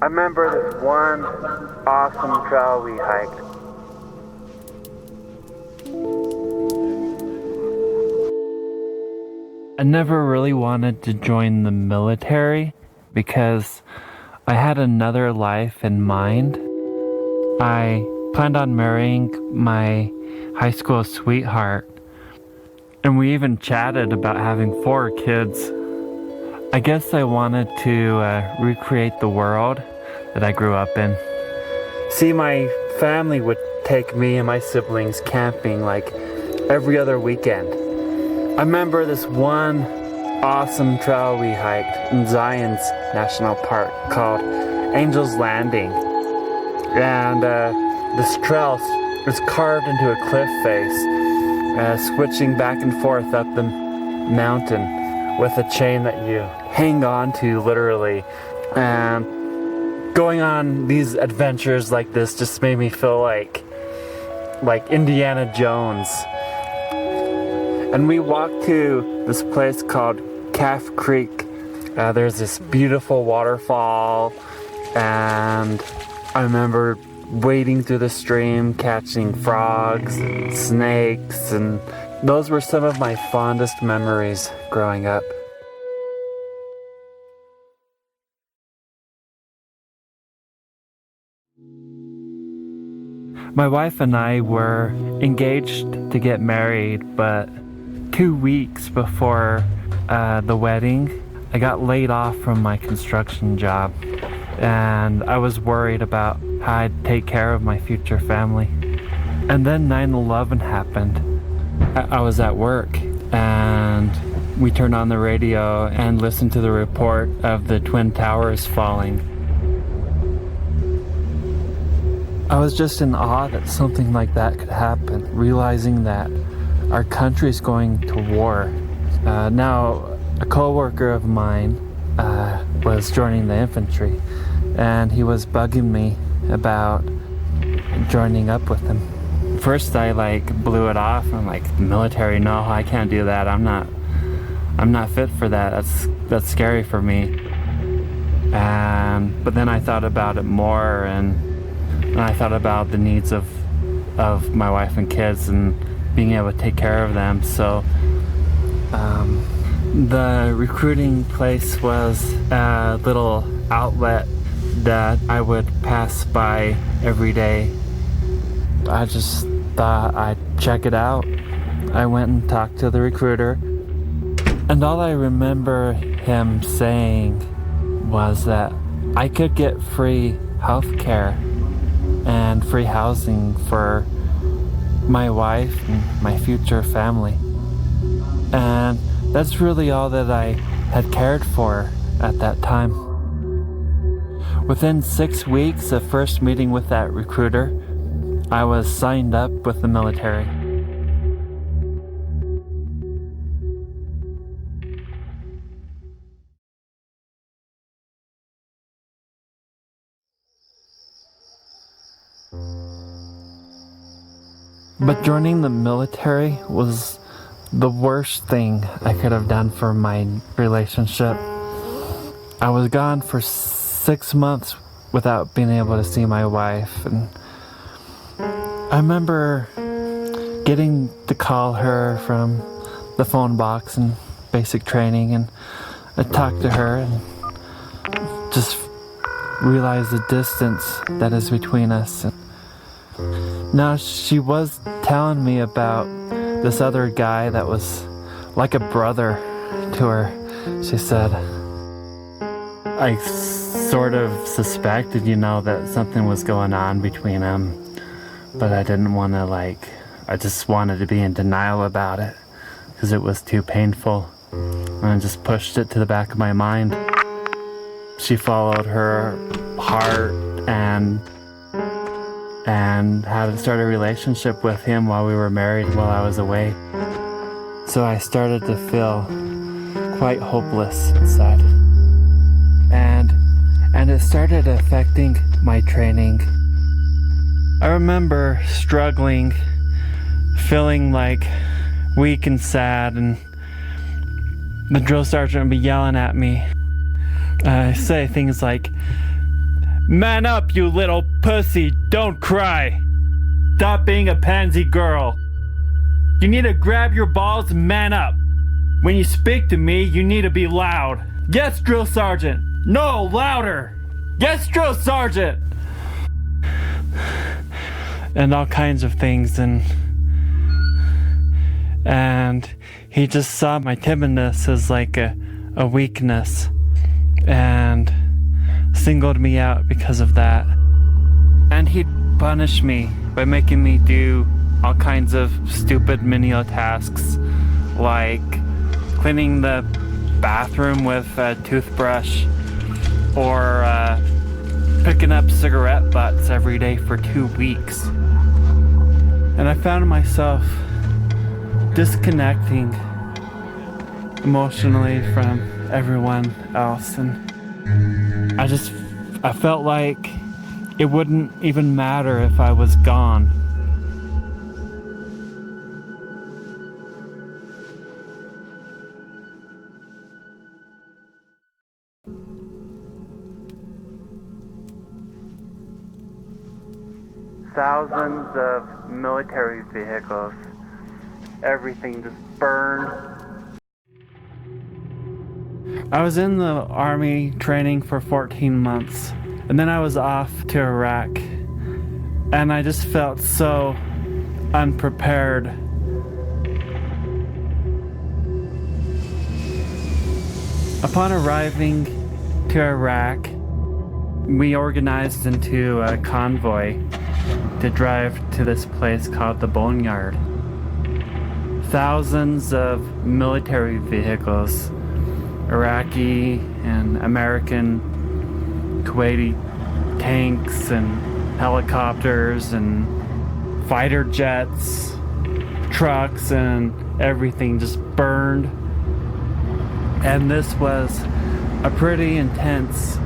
I remember this one awesome trail we hiked. I never really wanted to join the military because I had another life in mind. I planned on marrying my high school sweetheart, and we even chatted about having 4 kids. I guess I wanted to recreate the world that I grew up in. See, my family would take me and my siblings camping like every other weekend. I remember this one awesome trail we hiked in Zion's National Park called Angel's Landing. And this trail was carved into a cliff face, switching back and forth up the mountain with a chain that you hang on to, literally. And going on these adventures like this just made me feel like Indiana Jones. And we walked to this place called Calf Creek. There's this beautiful waterfall, and I remember wading through the stream, catching frogs and snakes, and those were some of my fondest memories growing up. My wife and I were engaged to get married, but 2 weeks before the wedding, I got laid off from my construction job, and I was worried about how I'd take care of my future family. And then 9/11 happened. I was at work, and we turned on the radio and listened to the report of the Twin Towers falling. I was just in awe that something like that could happen, realizing that our country's going to war. Now, a co-worker of mine was joining the infantry, and he was bugging me about joining up with him. First, I blew it off. I'm like, military? No, I can't do that. I'm not fit for that. That's scary for me. But then I thought about it more, and I thought about the needs of my wife and kids and being able to take care of them. So the recruiting place was a little outlet that I would pass by every day. I just thought I'd check it out. I went and talked to the recruiter, and all I remember him saying was that I could get free health care and free housing for my wife and my future family. And that's really all that I had cared for at that time. Within 6 weeks of first meeting with that recruiter, I was signed up with the military. But joining the military was the worst thing I could have done for my relationship. I was gone for 6 months without being able to see my wife, and I remember getting to call her from the phone box in basic training, and I talked to her and just realized the distance that is between us. Now, she was telling me about this other guy that was like a brother to her. She said, I sort of suspected, that something was going on between them, but I didn't want to I just wanted to be in denial about it because it was too painful, and I just pushed it to the back of my mind. She followed her heart and had to start a relationship with him while we were married while I was away. So I started to feel quite hopeless inside. And it started affecting my training. I remember struggling, feeling weak and sad, and the drill sergeant would be yelling at me. Say things like, Man up, you little pussy, don't cry. Stop being a pansy girl. You need to grab your balls and man up. When you speak to me, you need to be loud. Yes, drill sergeant. No, louder. Yes, drill sergeant. And all kinds of things, and he just saw my timidness as like a weakness and singled me out because of that. And he'd punish me by making me do all kinds of stupid menial tasks, like cleaning the bathroom with a toothbrush, or picking up cigarette butts every day for 2 weeks. And I found myself disconnecting emotionally from everyone else, and I felt like it wouldn't even matter if I was gone. Thousands of military vehicles. Everything just burned. I was in the army training for 14 months, and then I was off to Iraq, and I just felt so unprepared. Upon arriving to Iraq, we organized into a convoy to drive to this place called the Boneyard. Thousands of military vehicles, Iraqi and American, Kuwaiti tanks and helicopters and fighter jets, trucks, and everything just burned. And this was a pretty intense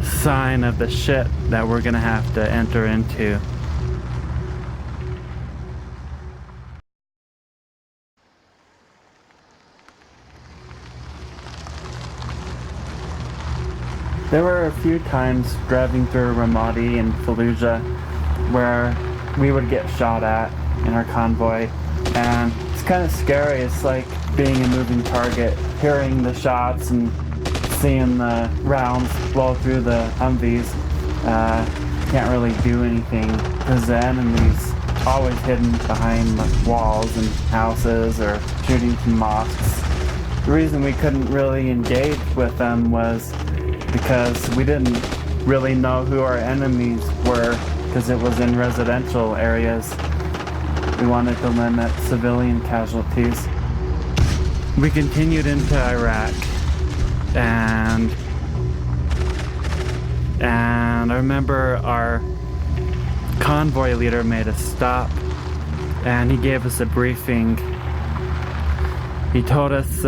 sign of the shit that we're gonna have to enter into. There were a few times driving through Ramadi and Fallujah where we would get shot at in our convoy, and it's kind of scary. It's like being a moving target, hearing the shots and seeing the rounds blow through the Humvees. Can't really do anything because the enemy's always hidden behind walls and houses or shooting from mosques. The reason we couldn't really engage with them was because we didn't really know who our enemies were, because it was in residential areas. We wanted to limit civilian casualties. We continued into Iraq, and I remember our convoy leader made a stop, and he gave us a briefing. He told us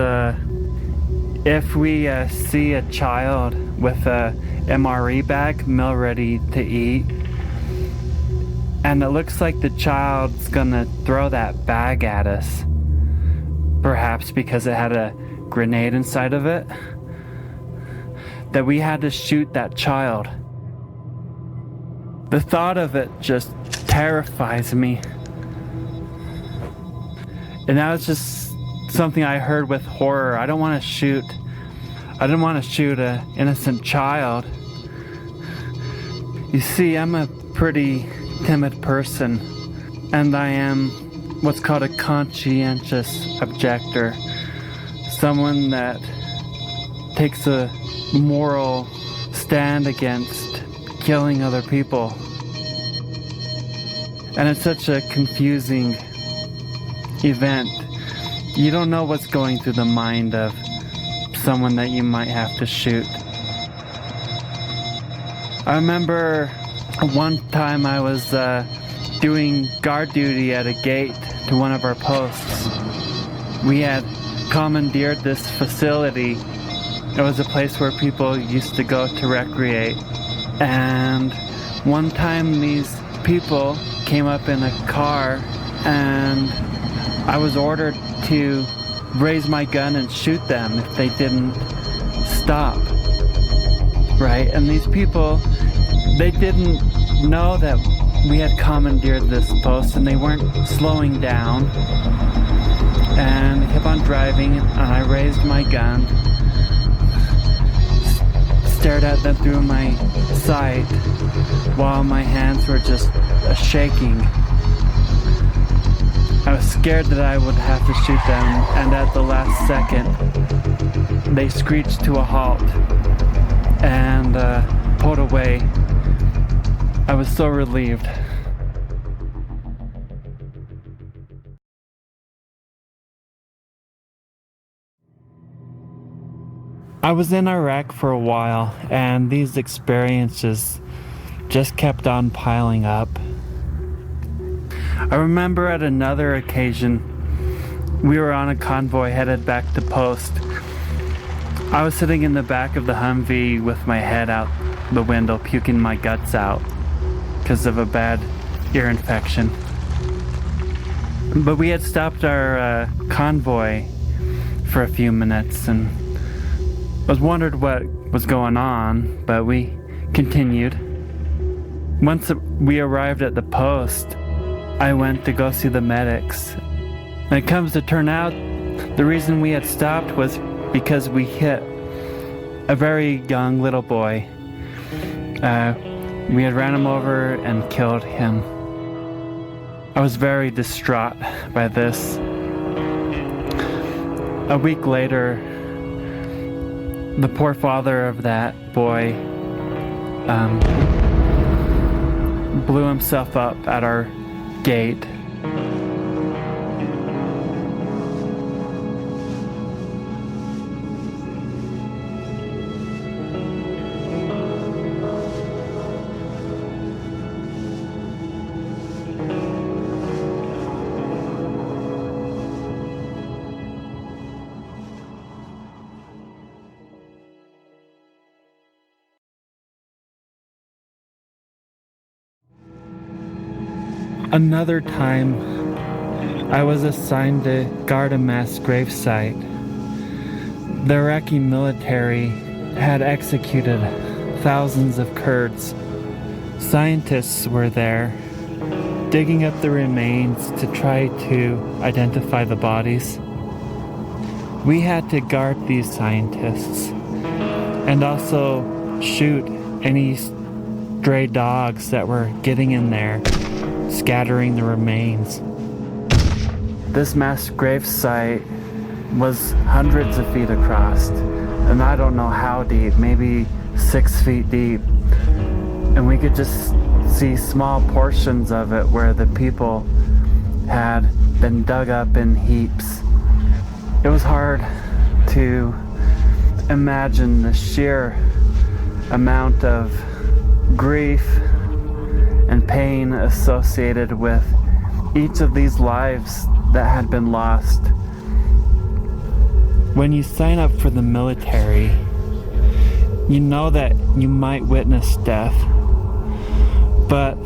if we see a child with a MRE bag, meal ready to eat, and it looks like the child's gonna throw that bag at us, perhaps because it had a grenade inside of it, that we had to shoot that child. The thought of it just terrifies me. And that was just something I heard with horror. I didn't want to shoot an innocent child. You see, I'm a pretty timid person, and I am what's called a conscientious objector. Someone that takes a moral stand against killing other people. And it's such a confusing event. You don't know what's going through the mind of someone that you might have to shoot. I remember one time I was doing guard duty at a gate to one of our posts. We had commandeered this facility. It was a place where people used to go to recreate. And one time these people came up in a car, and I was ordered to raise my gun and shoot them if they didn't stop. right? And these people, they didn't know that we had commandeered this post, and they weren't slowing down. And they kept on driving, and I raised my gun, stared at them through my sight, while my hands were just shaking. I was scared that I would have to shoot them, and at the last second, they screeched to a halt and pulled away. I was so relieved. I was in Iraq for a while, and these experiences just kept on piling up. I remember at another occasion, we were on a convoy headed back to post. I was sitting in the back of the Humvee with my head out the window, puking my guts out because of a bad ear infection. But we had stopped our convoy for a few minutes, and I was wondered what was going on, but we continued. Once we arrived at the post, I went to go see the medics. And it comes to turn out, the reason we had stopped was because we hit a very young little boy. We had ran him over and killed him. I was very distraught by this. A week later, the poor father of that boy blew himself up at our gate. Another time, I was assigned to guard a mass gravesite. The Iraqi military had executed thousands of Kurds. Scientists were there, digging up the remains to try to identify the bodies. We had to guard these scientists and also shoot any stray dogs that were getting in there, scattering the remains. This mass grave site was hundreds of feet across, and I don't know how deep, maybe 6 feet deep. And we could just see small portions of it where the people had been dug up in heaps. It was hard to imagine the sheer amount of grief and pain associated with each of these lives that had been lost. When you sign up for the military, you know that you might witness death, but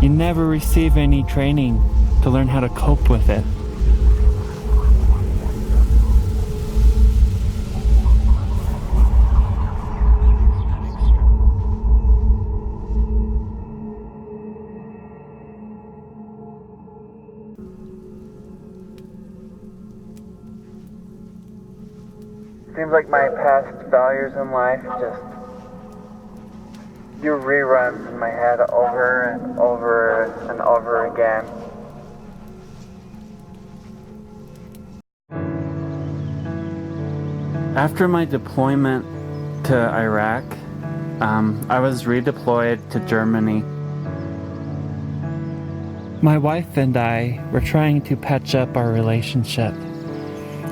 you never receive any training to learn how to cope with it. Seems like my past failures in life just do reruns in my head over and over and over again. After my deployment to Iraq, I was redeployed to Germany. My wife and I were trying to patch up our relationship,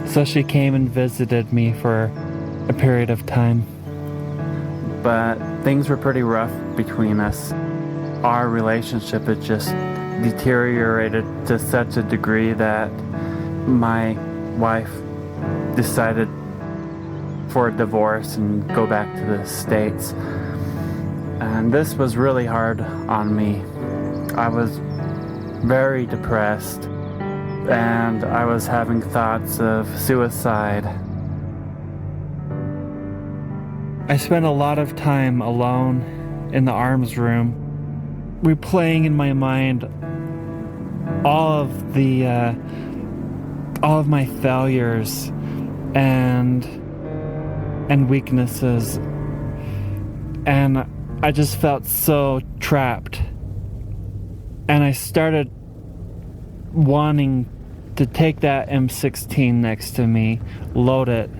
so she came and visited me for a period of time. But things were pretty rough between us. Our relationship had just deteriorated to such a degree that my wife decided for a divorce and go back to the States. And this was really hard on me. I was very depressed, and I was having thoughts of suicide. I spent a lot of time alone in the arms room, replaying in my mind all of my failures and weaknesses, and I just felt so trapped. And I started wanting to take that M16 next to me, load it,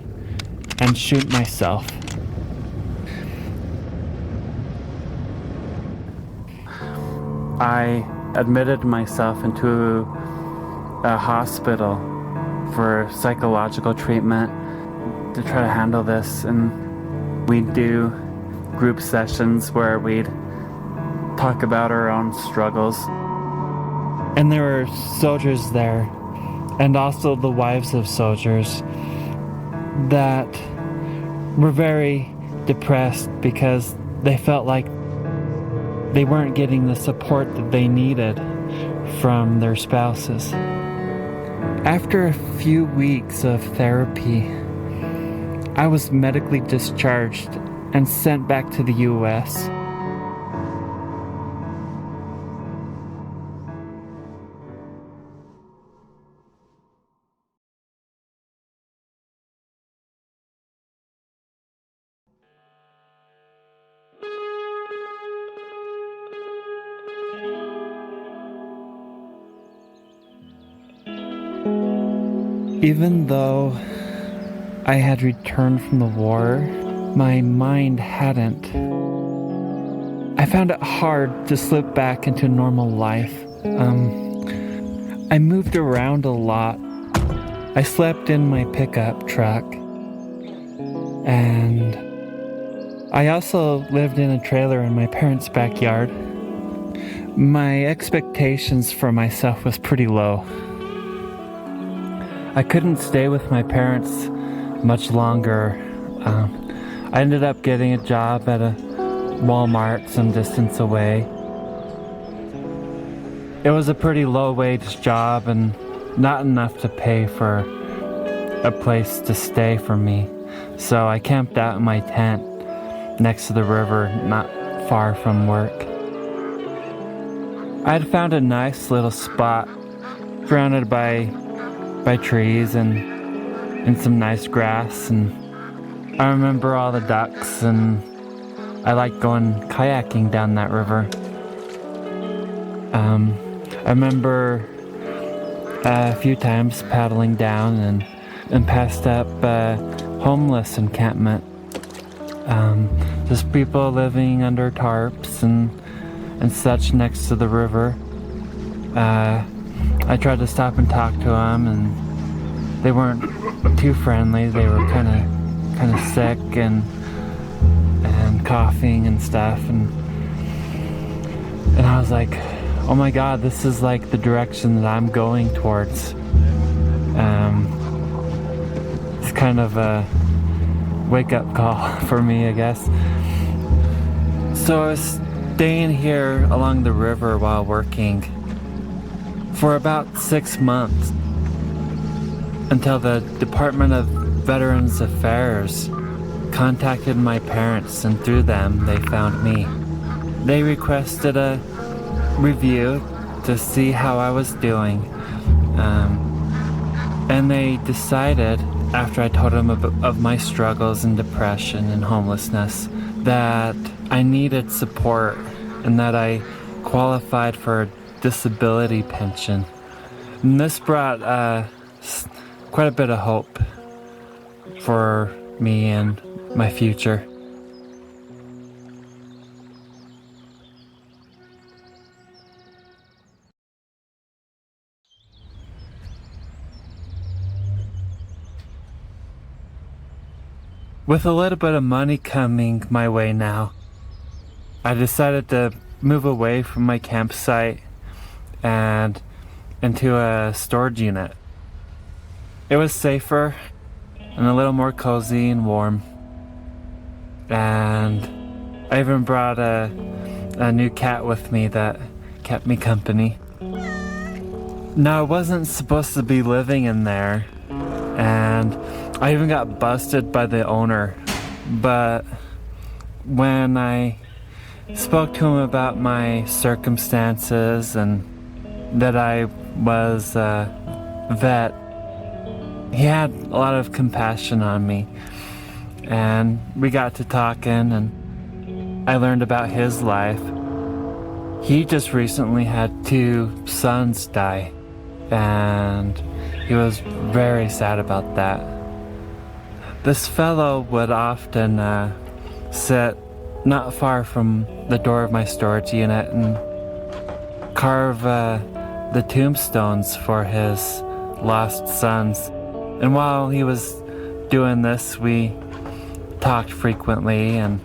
and shoot myself. I admitted myself into a hospital for psychological treatment to try to handle this, and we'd do group sessions where we'd talk about our own struggles. And there were soldiers there, and also the wives of soldiers, that were very depressed because they felt like they weren't getting the support that they needed from their spouses. After a few weeks of therapy, I was medically discharged and sent back to the US. Even though I had returned from the war, my mind hadn't. I found it hard to slip back into normal life. I moved around a lot. I slept in my pickup truck, and I also lived in a trailer in my parents' backyard. My expectations for myself was pretty low. I couldn't stay with my parents much longer. I ended up getting a job at a Walmart some distance away. It was a pretty low-wage job and not enough to pay for a place to stay for me. So I camped out in my tent next to the river, not far from work. I had found a nice little spot surrounded by trees and some nice grass, and I remember all the ducks, and I liked going kayaking down that river. I remember a few times paddling down and passed up a homeless encampment. Just people living under tarps and such next to the river. I tried to stop and talk to them, and they weren't too friendly. They were kind of sick and coughing and stuff, and I was like, oh my God, this is like the direction that I'm going towards. It's kind of a wake-up call for me, I guess. So I was staying here along the river while working for about 6 months, until the Department of Veterans Affairs contacted my parents, and through them they found me. They requested a review to see how I was doing, and they decided, after I told them of my struggles and depression and homelessness, that I needed support and that I qualified for a disability pension. And this brought quite a bit of hope for me and my future. With a little bit of money coming my way now, I decided to move away from my campsite and into a storage unit. It was safer and a little more cozy and warm. And I even brought a new cat with me that kept me company. Now, I wasn't supposed to be living in there, and I even got busted by the owner, but when I spoke to him about my circumstances and that I was a vet, he had a lot of compassion on me. And we got to talking, and I learned about his life. He just recently had 2 sons die, and he was very sad about that. This fellow would often sit not far from the door of my storage unit and carve the tombstones for his lost sons. And while he was doing this, we talked frequently, and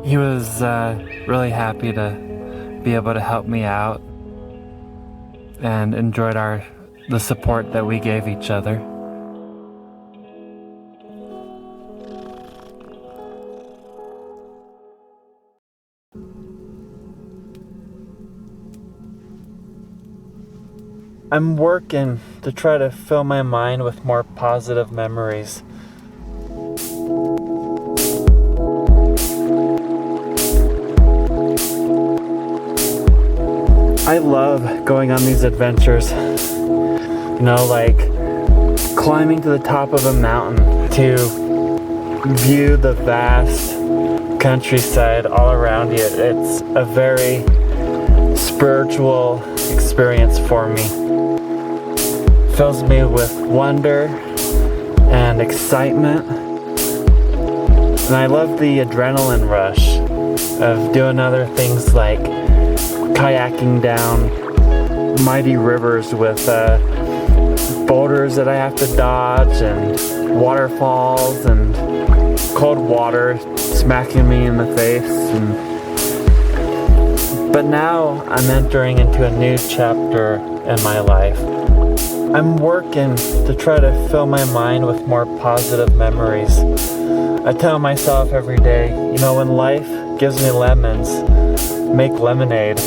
he was really happy to be able to help me out and enjoyed the support that we gave each other. I'm working to try to fill my mind with more positive memories. I love going on these adventures. You know, like climbing to the top of a mountain to view the vast countryside all around you. It's a very spiritual experience for me. It fills me with wonder and excitement. And I love the adrenaline rush of doing other things like kayaking down mighty rivers with boulders that I have to dodge and waterfalls and cold water smacking me in the face. But now I'm entering into a new chapter in my life. I'm working to try to fill my mind with more positive memories. I tell myself every day, you know, when life gives me lemons, make lemonade.